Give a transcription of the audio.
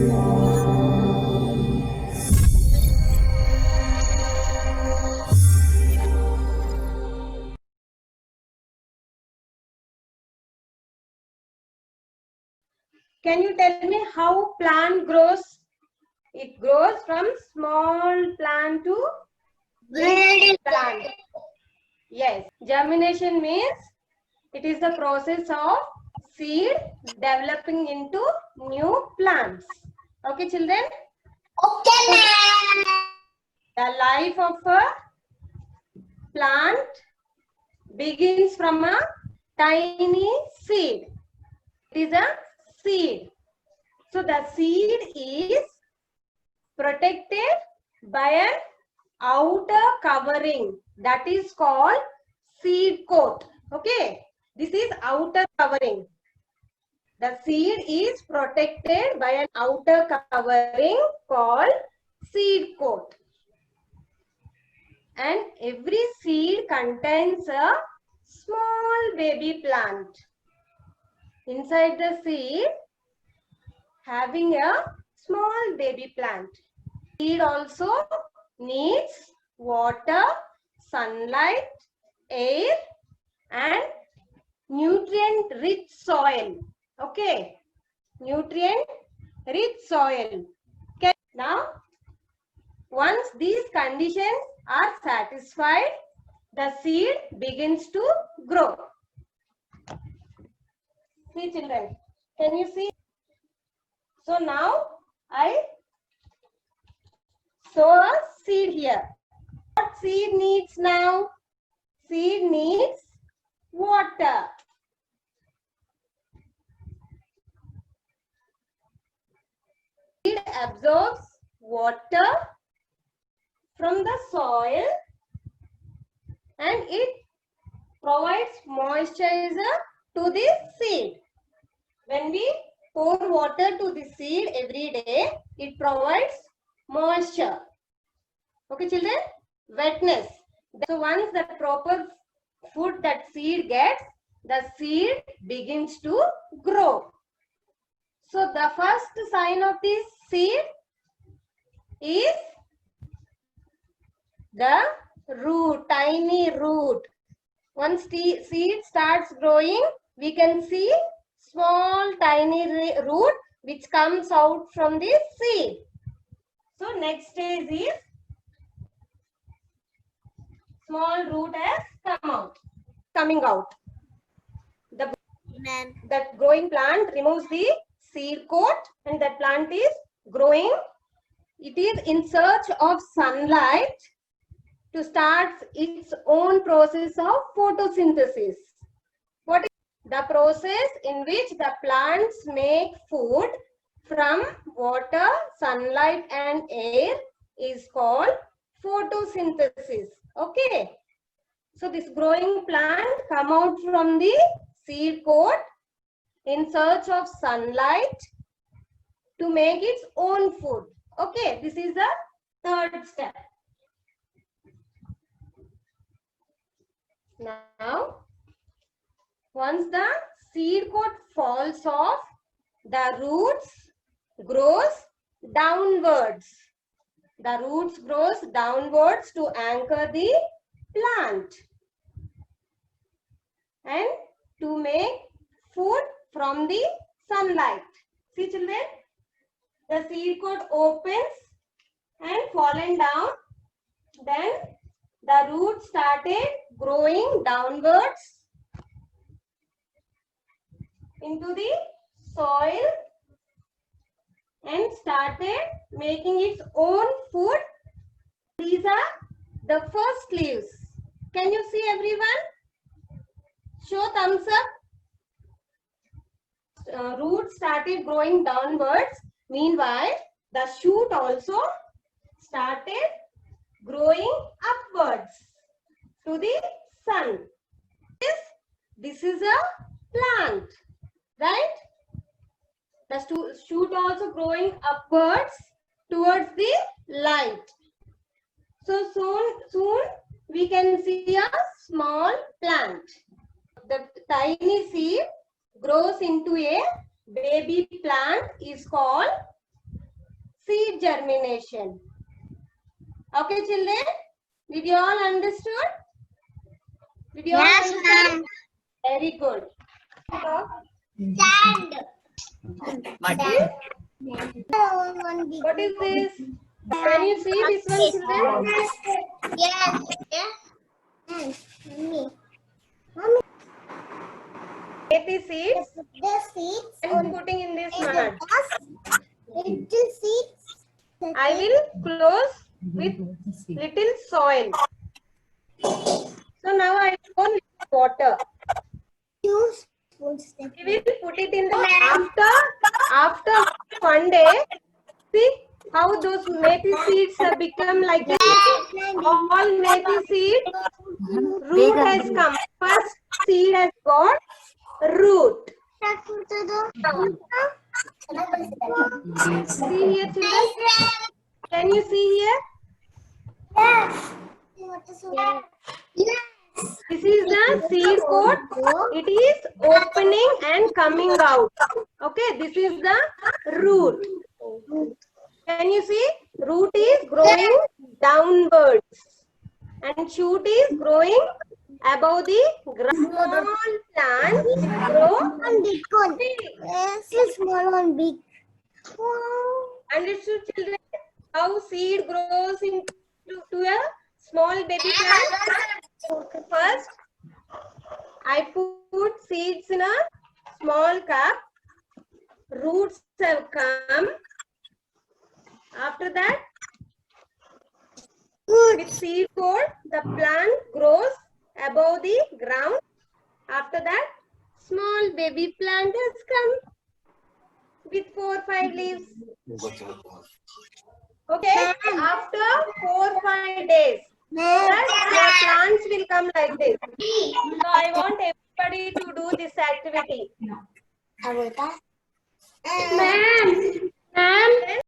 Can you tell me how plant grows? It grows from small plant to big plant. Yes, germination means it is the process of seed developing into new plants. Okay, children? Okay, ma'am. The life of a plant begins from a tiny seed. It is a seed. So the seed is protected by an outer covering that is called seed coat. Okay, this is outer covering. The seed is protected by an outer covering called seed coat. And every seed contains a small baby plant. Inside the seed, having a small baby plant. Seed also needs water, sunlight, air, and nutrient-rich soil. Okay, nutrient-rich soil. Okay. Now, once these conditions are satisfied, the seed begins to grow. See, children, can you see? So now I sow a seed here. What seed needs now? Seed needs water. Seed absorbs water from the soil and it provides moisturizer to the seed. When we pour water to the seed every day, it provides moisture. Okay, children? Wetness. So once the proper food that seed gets, the seed begins to grow. So the first sign of this seed is the root, tiny root. Once the seed starts growing, we can see small tiny root which comes out from the seed. So next stage is small root has coming out. That growing plant removes the seed coat and that plant is growing. It is in search of sunlight to start its own process of photosynthesis. What is the process in which the plants make food from water, sunlight and air is called photosynthesis. Okay. So this growing plant come out from the seed coat in search of sunlight to make its own food. Okay, this is the third step. Now, once the seed coat falls off, the roots grows downwards. The roots grows downwards to anchor the plant and to make food from the sunlight. See, children, the seed coat opens and fallen down. Then the roots started growing downwards into the soil and started making its own food. These are the first leaves. Can you see, everyone? Show thumbs up. Roots started growing downwards. Meanwhile, the shoot also started growing upwards to the sun. This is a plant, right? The shoot also growing upwards towards the light. So soon we can see a small plant. The tiny seed grows into a baby plant is called seed germination. Okay, children? Did you all understood? Did you all Yes, understand? ma'am. Very good. Sand. What is this? Sand. Can you see this one, children? Yes. Yes. Mommy. Methi seeds The seeds and putting in this mud. little seeds. I will close with little soil. So now I pour little water. 2 spoons. We will put it in the after 1 day. See how those methi seeds have become like this. All methi seeds, root has come. First seed has got root. See here, children. Can you see here? This is the seed coat. It is opening and coming out. Okay, this is the root. Can you see? Root is growing downwards and shoot is growing above the ground. Small plants grow Big one. Yes, small one, big. Wow. Understood, children? How seed grows into a small baby plant? First, I put seeds in a small cup. Roots have come. After that, with seed coat, the plant grows above the ground. After that, small baby plant has come with 4 or 5 leaves. Okay, after 4 or 5 days, the plants will come like this. So I want everybody to do this activity. Ma'am, then